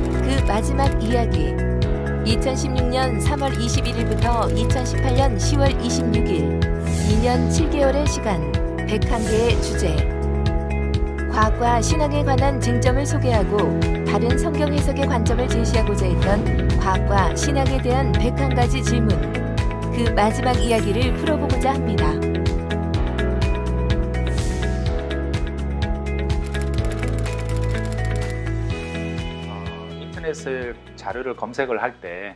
그 마지막 이야기. 2016년 3월 21일부터 2018년 10월 26일 2년 7개월의 시간 101개의 주제. 과학과 신앙에 관한 쟁점을 소개하고 다른 성경 해석의 관점을 제시하고자 했던 과학과 신앙에 대한 101가지 질문. 그 마지막 이야기를 풀어보고자 합니다. 인터넷을 자료를 검색을 할 때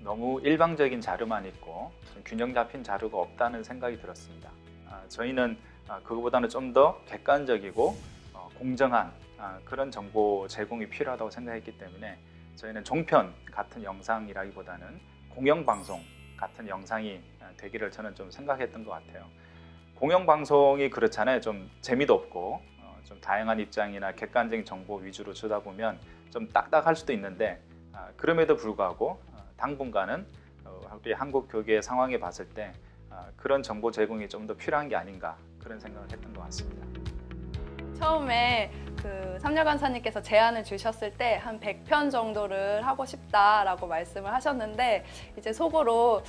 너무 일방적인 자료만 있고 좀 균형 잡힌 자료가 없다는 생각이 들었습니다. 저희는 그거보다는 좀 더 객관적이고 공정한 그런 정보 제공이 필요하다고 생각했기 때문에 저희는 종편 같은 영상이라기보다는 공영방송 같은 영상이 되기를 저는 좀 생각했던 것 같아요. 공영방송이 그렇잖아요. 좀 재미도 없고 좀 다양한 입장이나 객관적인 정보 위주로 주다 보면 좀 딱딱할 수도 있는데 그럼에도 불구하고 당분간은 우리 한국 교계의 상황에 봤을 때 그런 정보 제공이 좀 더 필요한 게 아닌가 그런 생각을 했던 것 같습니다. 처음에 그 삼렬간사님께서 제안을 주셨을 때 한 100편 정도를 하고 싶다라고 말씀을 하셨는데 이제 속으로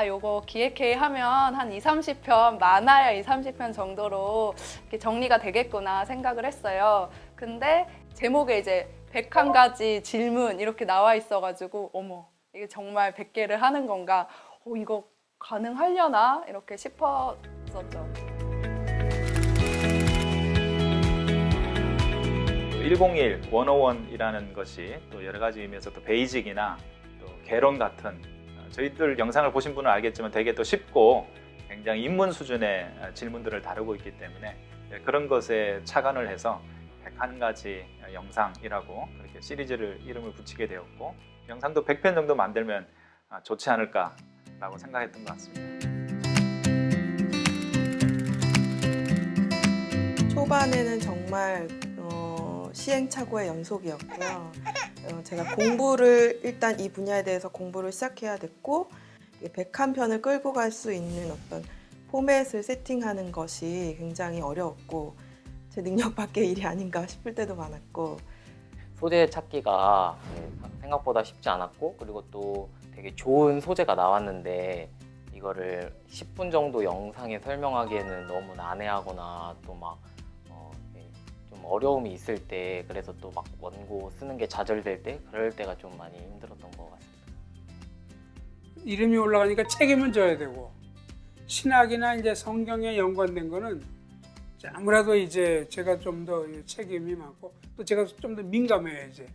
요거 기획회의 하면 한 20-30편 많아야 20-30편 정도로 이렇게 정리가 되겠구나 생각을 했어요. 근데 제목에 이제 101가지 질문 이렇게 나와 있어가지고 어머 이게 정말 100개를 하는 건가? 이거 가능하려나? 이렇게 싶었었죠. 101, 101이라는 것이 또 여러 가지 의미에서 또 베이직이나 또 개론 같은 저희들 영상을 보신 분은 알겠지만 되게 또 쉽고 굉장히 입문 수준의 질문들을 다루고 있기 때문에 그런 것에 착안을 해서 101가지 영상이라고 그렇게 시리즈를 이름을 붙이게 되었고 영상도 100편 정도 만들면 좋지 않을까라고 생각했던 것 같습니다. 초반에는 정말 시행착오의 연속이었고요. 제가 공부를 일단 이 분야에 대해서 공부를 시작해야 됐고 101편을 끌고 갈 수 있는 어떤 포맷을 세팅하는 것이 굉장히 어려웠고 제 능력 밖의 일이 아닌가 싶을 때도 많았고 소재 찾기가 생각보다 쉽지 않았고 그리고 또 되게 좋은 소재가 나왔는데 이거를 10분 정도 영상에 설명하기에는 너무 난해하거나 또 막 좀 어려움이 있을 때 그래서 또 막 원고 쓰는 게 좌절될 때 그럴 때가 좀 많이 힘들었던 것 같습니다. 이름이 올라가니까 책임은 져야 되고 신학이나 이제 성경에 연관된 거는 아무래도 이제 제가 좀 더 책임이 많고 또 제가 좀 더 민감해요. 이제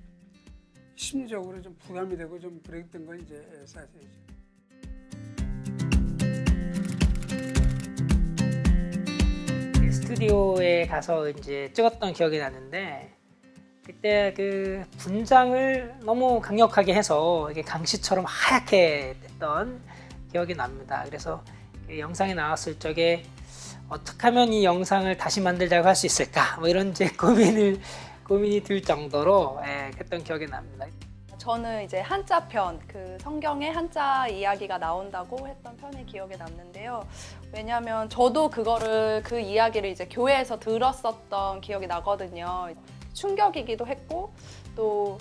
심리적으로 좀 부담이 되고 좀 그랬던 건 이제 사실이죠. 스튜디오에 가서 이제 찍었던 기억이 나는데 그때 그 분장을 너무 강력하게 해서 이게 강시처럼 하얗게 됐던 기억이 납니다. 그래서 그 영상이 나왔을 적에 어떻게 하면 이 영상을 다시 만들자고 할 수 있을까? 뭐 이런 이제 고민이 들 정도로 했던 기억이 납니다. 저는 이제 한자 편, 그 성경에 한자 이야기가 나온다고 했던 편이 기억에 남는데요. 왜냐하면 저도 그 이야기를 이제 교회에서 들었었던 기억이 나거든요. 충격이기도 했고 또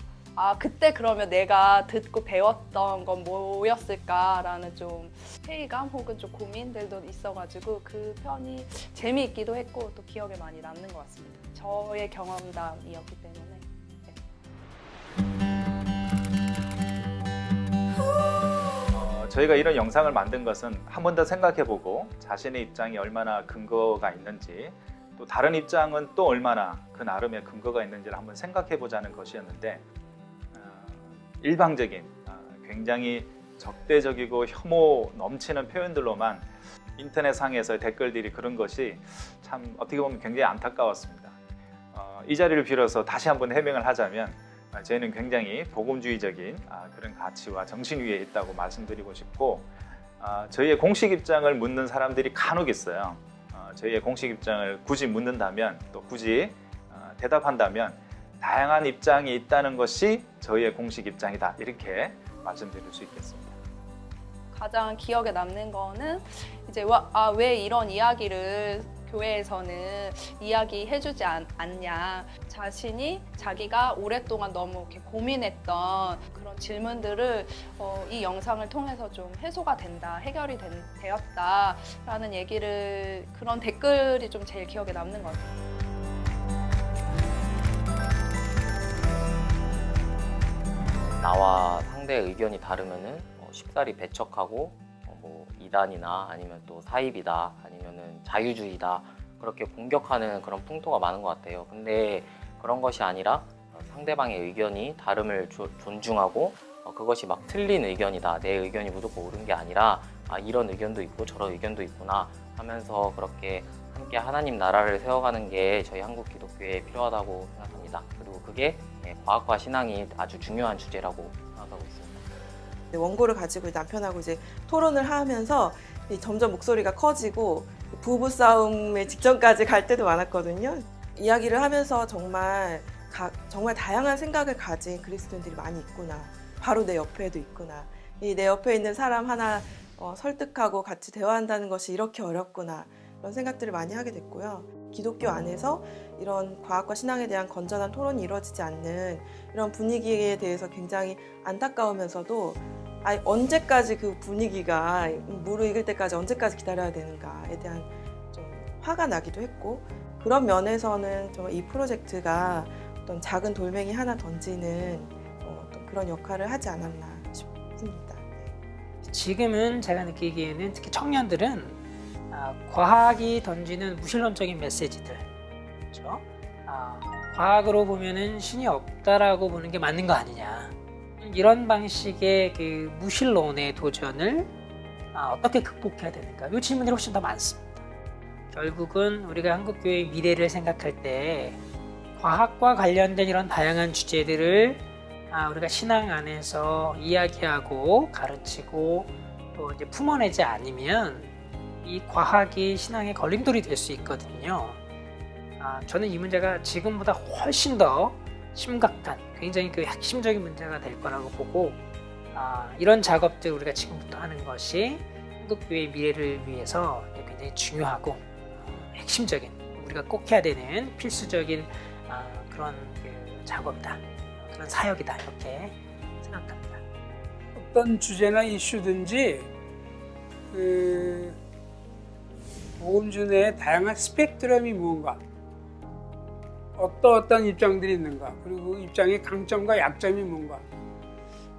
그때 그러면 내가 듣고 배웠던 건 뭐였을까라는 좀 회의감 혹은 좀 고민들도 있어가지고 그 편이 재미있기도 했고 또 기억에 많이 남는 것 같습니다. 저의 경험담이었기 때문에. 저희가 이런 영상을 만든 것은 한 번 더 생각해보고 자신의 입장이 얼마나 근거가 있는지 또 다른 입장은 또 얼마나 그 나름의 근거가 있는지를 한번 생각해보자는 것이었는데 일방적인 굉장히 적대적이고 혐오 넘치는 표현들로만 인터넷상에서의 댓글들이 그런 것이 참 어떻게 보면 굉장히 안타까웠습니다. 이 자리를 빌어서 다시 한번 해명을 하자면 저희는 굉장히 복음주의적인 그런 가치와 정신 위에 있다고 말씀드리고 싶고 저희의 공식 입장을 묻는 사람들이 간혹 있어요. 저희의 공식 입장을 굳이 묻는다면 또 굳이 대답한다면 다양한 입장이 있다는 것이 저희의 공식 입장이다 이렇게 말씀드릴 수 있겠습니다. 가장 기억에 남는 거는 이제 왜 이런 이야기를 교회에서는 이야기해주지 않냐. 자신이 자기가 오랫동안 너무 이렇게 고민했던 그런 질문들을 이 영상을 통해서 좀 해소가 된다, 해결이 되었다라는 얘기를, 그런 댓글이 좀 제일 기억에 남는 것 같아요. 나와 상대의 의견이 다르면은 쉽사리 배척하고 뭐 이단이나 아니면 또 사입이다 아니면은 자유주의다 그렇게 공격하는 그런 풍토가 많은 것 같아요. 근데 그런 것이 아니라 상대방의 의견이 다름을 존중하고 그것이 막 틀린 의견이다, 내 의견이 무조건 옳은 게 아니라 이런 의견도 있고 저런 의견도 있구나 하면서 그렇게 함께 하나님 나라를 세워가는 게 저희 한국 기독교에 필요하다고 생각합니다. 그리고 그게 과학과 신앙이 아주 중요한 주제라고 생각하고 있습니다. 원고를 가지고 남편하고 이제 토론을 하면서 점점 목소리가 커지고 부부 싸움의 직전까지 갈 때도 많았거든요. 이야기를 하면서 정말 다양한 생각을 가진 그리스도인들이 많이 있구나. 바로 내 옆에도 있구나. 이 내 옆에 있는 사람 하나 설득하고 같이 대화한다는 것이 이렇게 어렵구나. 이런 생각들을 많이 하게 됐고요. 기독교 안에서 이런 과학과 신앙에 대한 건전한 토론이 이루어지지 않는 이런 분위기에 대해서 굉장히 안타까우면서도 언제까지 그 분위기가 무르익을 때까지 언제까지 기다려야 되는가에 대한 좀 화가 나기도 했고, 그런 면에서는 정말 이 프로젝트가 어떤 작은 돌멩이 하나 던지는 어떤 그런 역할을 하지 않았나 싶습니다. 지금은 제가 느끼기에는 특히 청년들은 과학이 던지는 무신론적인 메시지들, 그렇죠? 과학으로 보면은 신이 없다라고 보는 게 맞는 거 아니냐, 이런 방식의 그 무신론의 도전을 어떻게 극복해야 되는가, 이 질문들이 훨씬 더 많습니다. 결국은 우리가 한국교회의 미래를 생각할 때 과학과 관련된 이런 다양한 주제들을 우리가 신앙 안에서 이야기하고 가르치고 또 이제 품어내지 않으면 이 과학이 신앙의 걸림돌이 될 수 있거든요. 저는 이 문제가 지금보다 훨씬 더 심각한, 굉장히 그 핵심적인 문제가 될 거라고 보고, 이런 작업들 우리가 지금부터 하는 것이 한국교회의 미래를 위해서 굉장히 중요하고 핵심적인, 우리가 꼭 해야 되는 필수적인 그런 그 작업이다, 그런 사역이다, 이렇게 생각합니다. 어떤 주제나 이슈든지 복음주 내에 다양한 스펙트럼이 무언가, 어떤 입장들이 있는가, 그리고 입장의 강점과 약점이 뭔가,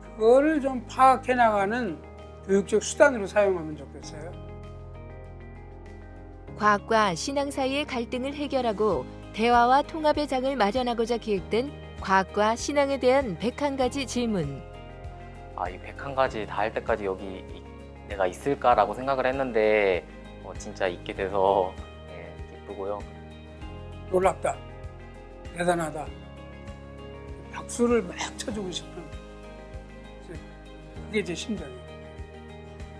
그거를 좀 파악해 나가는 교육적 수단으로 사용하면 좋겠어요. 과학과 신앙 사이의 갈등을 해결하고 대화와 통합의 장을 마련하고자 기획된 과학과 신앙에 대한 101가지 질문. 이 101가지 다 할 때까지 여기 내가 있을까라고 생각을 했는데 진짜 있게 돼서 기쁘고요. 놀랍다, 대단하다, 박수를 막 쳐주고 싶은, 그게 제 심정이에요.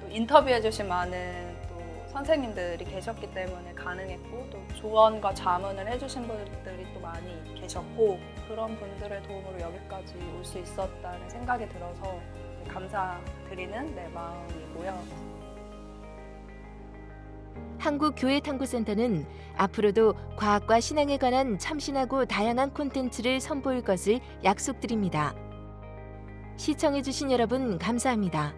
또 인터뷰해주신 많은 또 선생님들이 계셨기 때문에 가능했고, 또 조언과 자문을 해주신 분들이 또 많이 계셨고, 그런 분들의 도움으로 여기까지 올 수 있었다는 생각이 들어서 감사드리는 내 마음이고요. 한국교회탐구센터는 앞으로도 과학과 신앙에 관한 참신하고 다양한 콘텐츠를 선보일 것을 약속드립니다. 시청해주신 여러분 감사합니다.